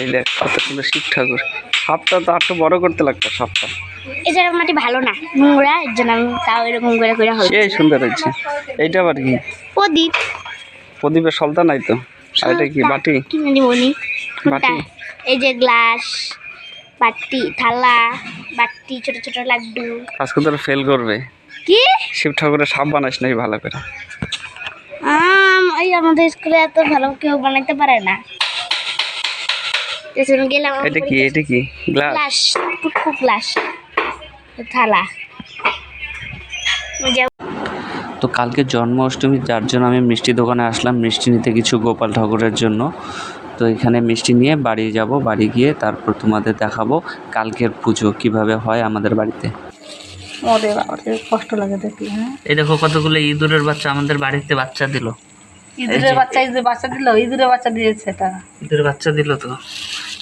এই দেখ কত সুন্দর শিব ঠাকুর। সাপটা তো একটু বড় করতে লাগতো সাপটা। এই জায়গার মাটি ভালো না, নোংরা, এর জন্য আমি তাও এরকম করে করে হল। সেই সুন্দর হয়েছে। এইটা আবার কি? প্রদীপ। প্রদীপের সলতা নাই তো। আর এটা কি বাটি? কিনে দিবনি বাটি। এই যে গ্লাস, বাটি, থালা, বাটি, ছোট ছোট লাড্ডু। আজকে তোরা ফেল করবে। কি শিব ঠাকুরের সাপ বানাইস নাই ভালো করে। ওই আমাদের স্কুলে এত ভালো কেউ বানাইতে পারে না। গেলাম। এটা কি? এটা কি গ্লাস? গ্লাস, টুকটুক গ্লাস, থালা। তো কালকে জন্মাষ্টমী, যার জন্য আমি মিষ্টি দোকানে আসলাম মিষ্টি নিতে, কিছু গোপাল ঠাকুরের জন্য। তো এখানে মিষ্টি নিয়ে বাড়ি যাব, বাড়ি গিয়ে তারপর তোমাদের দেখাবো কালকের পুজো কিভাবে হয় আমাদের বাড়িতে। ওরে বাবা, কষ্ট লাগে দেখলে। হ্যাঁ, এই দেখো কতগুলো ইঁদুরের বাচ্চা আমাদের বাড়িতে বাচ্চা দিল। ইঁদুরের বাচ্চা, ইঁদুরের বাচ্চা দিল, ইঁদুরের বাচ্চা দিয়েছে এটা। ইঁদুরের বাচ্চা দিল তো।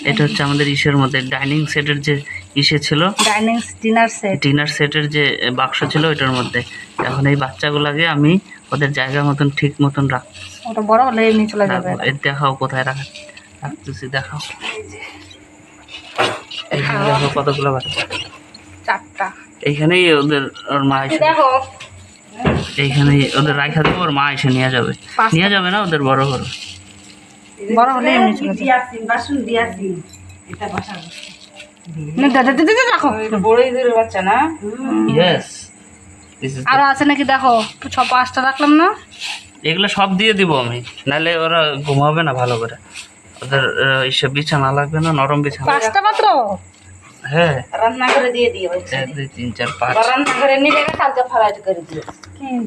এটা হচ্ছে আমাদের ইসের মধ্যে ডাইনিং সেটের যে ইসে ছিল, ডাইনিং ডিনার সেট, ডিনার সেটের যে বাক্স ছিল ওইটার মধ্যে। এখন এই বাচ্চাগুলোকে আমি ওদের জায়গা মতন ঠিক মতন রাখ। ওটা বড় হলে এমনি চলে যাবে। দেখাও কোথায় রাখতেছি, দেখাও। এইখানে দেখো কতগুলো বাচ্চা। 4টা। এইখানেই ওদের ওর মা এসে, দেখো এইখানেই ওদের রাখা দেবো, ওর মা এসে নিয়ে যাবে। নিয়ে যাবে না, ওদের বড় করো। বড় হলে এমনি চলে যাবে। দেখো বড় ইঁদুরের বাচ্চা না। ইয়েস, আরো আছে নাকি দেখো, 5টা রাখলাম না। এগুলো সব দিয়ে দিব আমি, নাহলে ওরা ঘুমাবে না ভালো করে। ওদের এইসব বিছানা লাগবে না, নরম বিছানা। 5টা মাত্র? হ্যাঁ, রান্না করে দিয়ে দিও। 1 2 3 4 5। রান্না করে নিলে কালকে ফ্রাই করে দিও।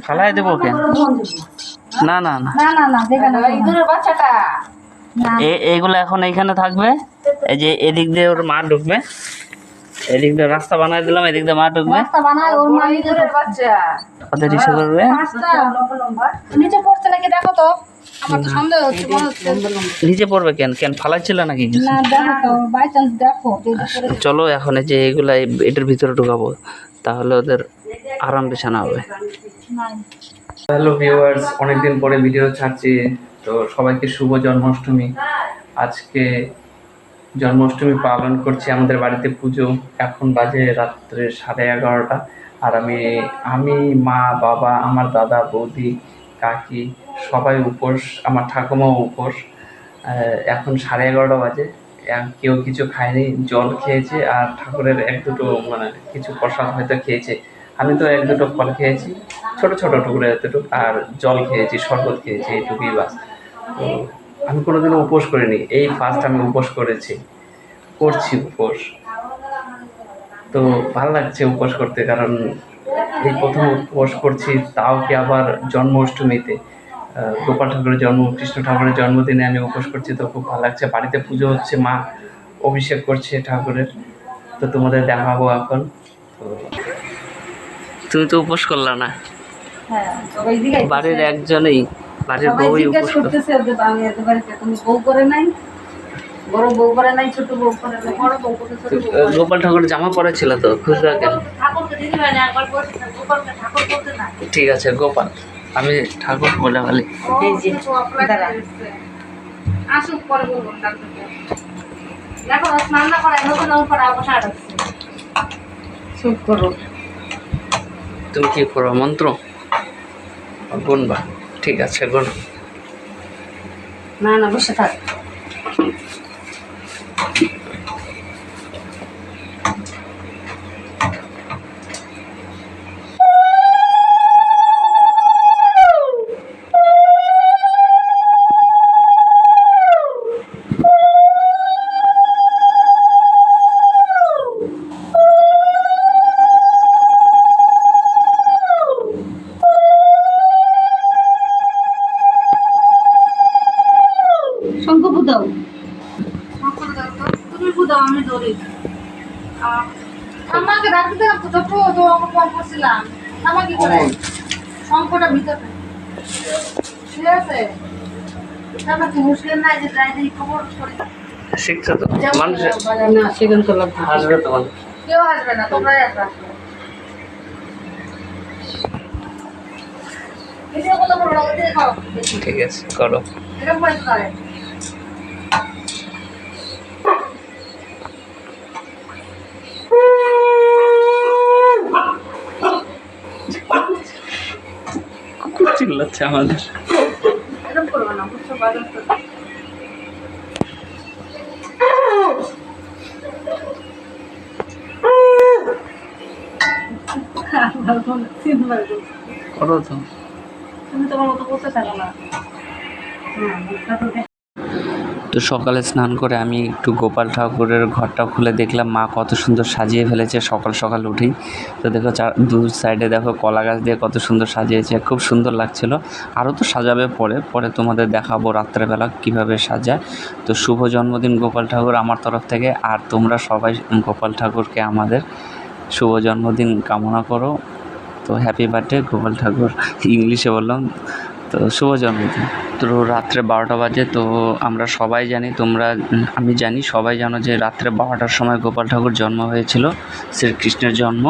ফালাই দেবো কেন? না না না, না না না, দেখে না ইঁদুরের বাচ্চাটা। এইগুলো এখন এইখানে থাকবে। এই যে এদিক দিয়ে ওর মা ঢুকবে, এদিক দিয়ে রাস্তা বানাই দিলাম, এদিক দিয়ে মা ঢুকবে, রাস্তা বানায় ওর মা ইঁদুরের বাচ্চা। ওদের ইসে করবে। 5টা নিচে পড়ছে নাকি দেখো তো, আমার তো সন্দেহ হচ্ছে, মনে হচ্ছে। নিচে পড়বে কেন? কেন ফালাইছিল নাকি কিছু? না দেখো তো, বাই চান্স দেখো যদি পড়ে। চলো এখন এই যে এগুলা এটার ভিতরে ঢুকাবো, তাহলে ওদের আরাম বিছানা হবে। হ্যালো ভিউয়ার্স, অনেকদিন পরে ভিডিও ছাড়ছি। তো সবাইকে শুভ জন্মাষ্টমী। আজকে জন্মাষ্টমী পালন করছি, আমাদের বাড়িতে পুজো। এখন বাজে রাত্রে 11:30। আর আমি মা, বাবা, আমার দাদা, বৌদি, কাকি সবাই উপোস, আমার ঠাকুমাও উপোস। এখন 11:30 বাজে। কেউ কিছু খায়নি, জল খেয়েছে আর ঠাকুরের 1-2 মানে কিছু প্রসাদ হয়তো খেয়েছে। আমি তো 1-2 ফল খেয়েছি, ছোট ছোট টুকরো এতটুকু, আর জল খেয়েছি, শরবত খেয়েছি, এইটুকুই বাস। তো আমি কোনোদিনও উপোস করিনি, এই ফার্স্ট আমি উপোস করছি উপোস। তো ভালো লাগছে উপোস করতে, কারণ এই প্রথম উপোস করছি, তাও কি আবার জন্মাষ্টমীতে। গোপাল ঠাকুরের জন্ম, কৃষ্ণ ঠাকুরের জন্মদিনে আমি উপোস করছি, তো খুব ভালো লাগছে। বাড়িতে পুজো হচ্ছে, মা অভিষেক করছে ঠাকুরের, তো তোমাদের দেখাবো এখন। তো তুমি তো উপোস করলা না? হ্যাঁ, ওইদিকে বাড়ির একজনেই, বাড়ির বউই উপোস করতেছে। আমি এত বাড়িতে তুমি বউ করে নাই, বড় বউ করে নাই, ছোট বউ করে নাই, বড় বউ করে ছোট বউ। গোপাল ঠাকুরের জামা পরেছিল তো, খুচরা কেন? ঠাকুরকে দিদি ভাই না, একবার বলছি গোপালকে ঠাকুর বলতে না। ঠিক আছে গোপাল, আমি ঠাকুর বলে বলি। এই যে দাঁড়া, আসুক পরে বলবো ডাক্তারকে। দেখো স্নান না করে নতুন উপরে বসা রাখছে। চুপ করো। তুমি কি করো, মন্ত্র গুনবা? ঠিক আছে গুন। না না, বসে থাক। শঙ্খ বুদাও, তুমি বুদাও, আমি ধরি। আমাকে রাখতে রাখতো ছোট তো আমার কম করছিলাম। আমাকে করে শঙ্খটা ভিতরে, ঠিক আছে? আমার কি মুশকিল নাই যে ড্রাইভার খবর করি। শিখছো তো মানুষ না, সেখান তো লাগবে। হাসবে তো মানুষ। কেউ আসবে না, তোমরাই আসবে। ভিডিও কল করো, ওদিকে খাও। ঠিক আছে করো। এরকম করে করে। চিল্লাচ্ছে আমাদের। এরকম করবো না, বুঝছো? বাজার তো করো তো। তুমি তোমার মতো বলতে থাকো না। তো সকালে স্নান করে আমি একটু গোপাল ঠাকুরের ঘরটা খুলে দেখলাম মা কত সুন্দর সাজিয়ে ফেলেছে সকাল সকাল উঠেই। তো দেখো দু সাইডে দেখো কলা গাছ দিয়ে কত সুন্দর সাজিয়েছে, খুব সুন্দর লাগছিল। আরও তো সাজাবে পরে পরে তোমাদের দেখাবো রাত্রেবেলা কীভাবে সাজায়। তো শুভ জন্মদিন গোপাল ঠাকুর আমার তরফ থেকে, আর তোমরা সবাই গোপাল ঠাকুরকে আমাদের শুভ জন্মদিন কামনা করো। তো হ্যাপি বার্থডে গোপাল ঠাকুর, ইংলিশে বললাম। তো শুভ জন্মদিন। তো রাত্রে 12টা বাজে। তো আমরা সবাই জানি, আমি জানি সবাই জানো যে রাত্রে 12টার সময় গোপাল ঠাকুর জন্ম হয়েছিল, শ্রীকৃষ্ণের জন্ম।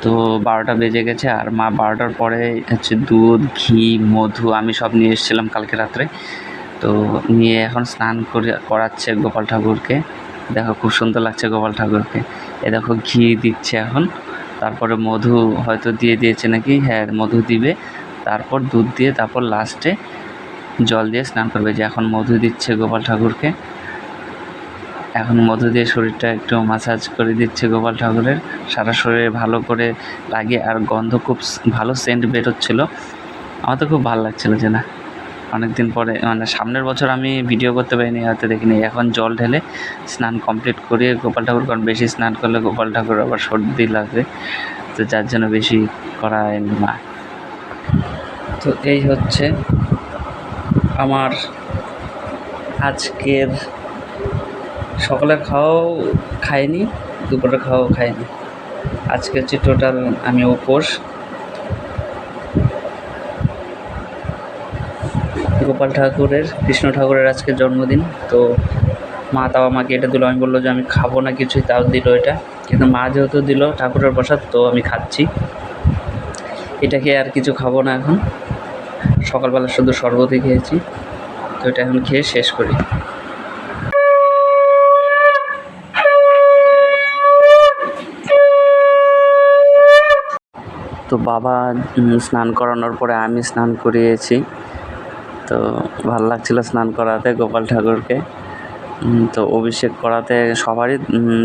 তো 12টা বেজে গেছে, আর মা 12টার পরে হচ্ছে দুধ, ঘি, মধু আমি সব নিয়ে এসেছিলাম কালকে রাত্রে। তো নিয়ে এখন স্নান করাচ্ছে গোপাল ঠাকুরকে। দেখো খুব সুন্দর লাগছে গোপাল ঠাকুরকে। এ দেখো ঘি দিচ্ছে এখন, তারপরে মধু হয়তো দিয়ে দিয়েছে নাকি, হ্যাঁ মধু দিবে, তারপর দুধ দিয়ে, তারপর লাস্টে জল দিয়ে স্নান করবে। যে এখন মধু দিচ্ছে গোপাল ঠাকুরকে, এখন মধু দিয়ে শরীরটা একটু মাসাজ করে দিচ্ছে গোপাল ঠাকুরের, সারা শরীরে ভালো করে লাগিয়ে। আর গন্ধ খুব ভালো সেন্ট বেরোচ্ছিল, আমার তো খুব ভালো লাগছিলো যে না অনেক দিন পরে, মানে সামনের বছর আমি ভিডিও করতে পারিনি, হয়তো দেখিনি। এখন জল ঢেলে স্নান কমপ্লিট করিয়ে গোপাল ঠাকুর, কারণ বেশি স্নান করলে গোপাল ঠাকুর আবার সর্দি লাগবে, তো যার জন্য বেশি করা হয়নি মা। তো এই হচ্ছে আমার আজকের সকালের খাওয়াও খাইনি, দুপুরের খাওয়াও খাইনি। আজকে হচ্ছে টোটাল আমি উপোস। গোপাল ঠাকুরের, কৃষ্ণ ঠাকুরের আজকে জন্মদিন। তো মা তাও আমাকে এটা দিল, আমি বললো যে আমি খাবো না কিছুই, তাও দিল এটা। কিন্তু মা যেহেতু দিল ঠাকুরের প্রসাদ, তো আমি খাচ্ছি। এটা খেয়ে আর কিছু খাবো না এখন। সকালবেলা শুধু শরবতই খেয়েছি, তো এটা এখন খেয়ে শেষ করি। তো বাবা স্নান করানোর পরে আমি স্নান করিয়েছি। তো ভালো লাগছিল স্নান করাতে গোপাল ঠাকুরকে। তো অভিষেক করাতে সবারই,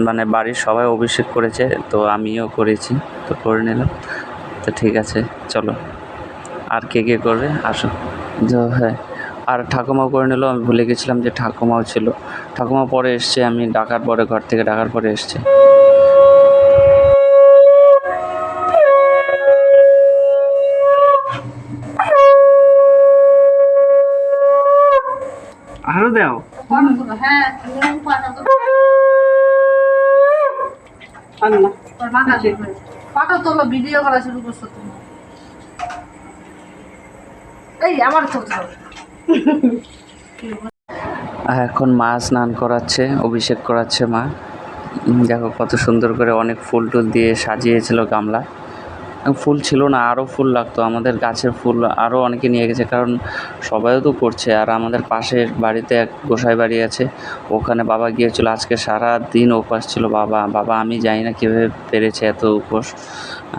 মানে বাড়ির সবাই অভিষেক করেছে, তো আমিও করেছি, তো করে নিলাম। তো ঠিক আছে চলো, আর কে কে করবে আসো। তো হ্যাঁ, আর ঠাকুমাও করে নিল, আমি ভুলে গেছিলাম যে ঠাকুমাও ছিল। ঠাকুমা পরে এসছে, আমি ডাকার পরে, ঘর থেকে ডাকার পরে এসছে। আরো দাও। হ্যাঁ পাটা তোলো, ভিডিও করা শুরু করছো তুমি। এই আমার এখন মা স্নান করাচ্ছে, অভিষেক করাচ্ছে মা। দেখো কত সুন্দর করে অনেক ফুল টুল দিয়ে সাজিয়েছিল গামলা। ফুল ছিল না, আরও ফুল লাগতো, আমাদের গাছের ফুল আরও অনেকে নিয়ে গেছে, কারণ সবাইও তো করছে। আর আমাদের পাশের বাড়িতে এক গোসাই বাড়ি আছে, ওখানে বাবা গিয়েছিল, আজকে সারা দিন উপবাস ছিল বাবা। আমি জানি না কীভাবে পেরেছে এত উপোস,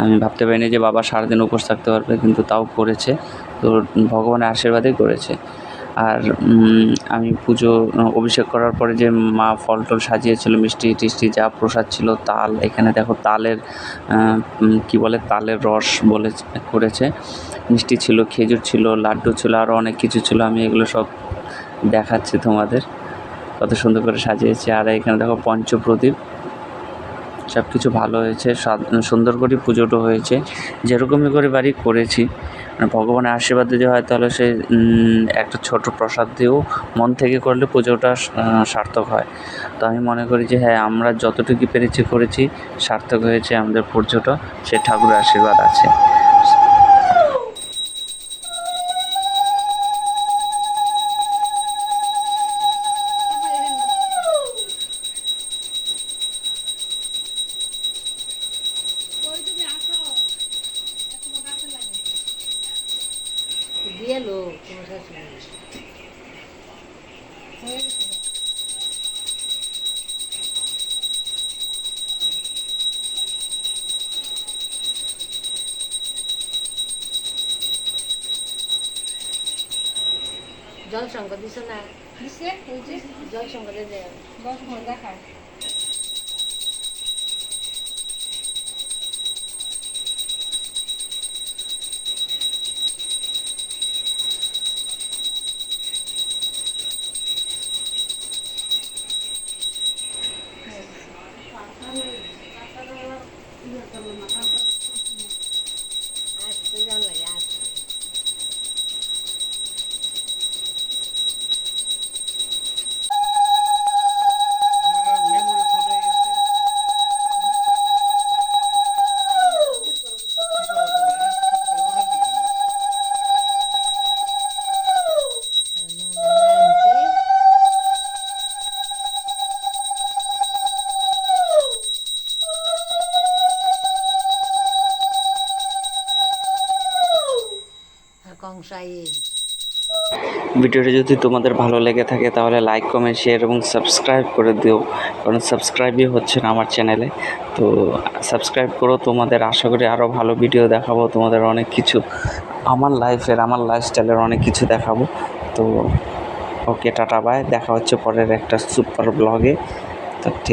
আমি ভাবতে পারিনি যে বাবা সারাদিন উপোস থাকতে পারবে, কিন্তু তাও করেছে। তো ভগবানের আশীর্বাদেই করেছে। আর আমি অভিষেক করার পরে যে মা ফল টল সাজিয়েছিল, মিষ্টি টিষ্টি যা প্রসাদ ছিল, তাল, এখানে দেখো তালের কি বলে, তালের রস বলে করেছে, মিষ্টি ছিল, খেজুর ছিল, লাড্ডু ছিল, আরও অনেক কিছু ছিল। আমি এগুলো সব দেখাচ্ছি তোমাদের, কত সুন্দর করে সাজিয়েছে। আর এখানে দেখো পঞ্চপ্রদীপ, সব কিছু ভালো হয়েছে, সুন্দর করে পুজোটা হয়েছে, যেরকমই করে বাড়ি করেছি। ভগবানের আশীর্বাদ যদি হয় তাহলে সে একটা ছোট প্রসাদ দিয়েও মন থেকে করলে পুজোটা সার্থক হয়। তো আমি মনে করি যে হ্যাঁ, আমরা যতটুকু পেরেছি করেছি, সার্থক হয়েছে আমাদের পুজোটা, সে ঠাকুরের আশীর্বাদ আছে। দিয়ে লো তোমার শাশুড়ি। শঙ্কর দিছ না দিছে ওই যে জল শঙ্করে যে 10 মিনিট দেখায় আসতে যাওয়া লাগে আসতে কংসাই ভিডিওটি যদি তোমাদের ভালো লেগে থাকে তাহলে লাইক কমেন্ট শেয়ার এবং সাবস্ক্রাইব করে দিও, কারণ সাবস্ক্রাইবই হচ্ছে না আমার চ্যানেলে। তো সাবস্ক্রাইব করো, তোমাদের আশা করি আরও ভালো ভিডিও দেখাবো, তোমাদের অনেক কিছু আমার লাইফের আমার লাইফস্টাইলের অনেক কিছু দেখাবো। তো ওকে, টাটা বাই, দেখা হচ্ছে পরের একটা সুপার ব্লগে। তো ঠিক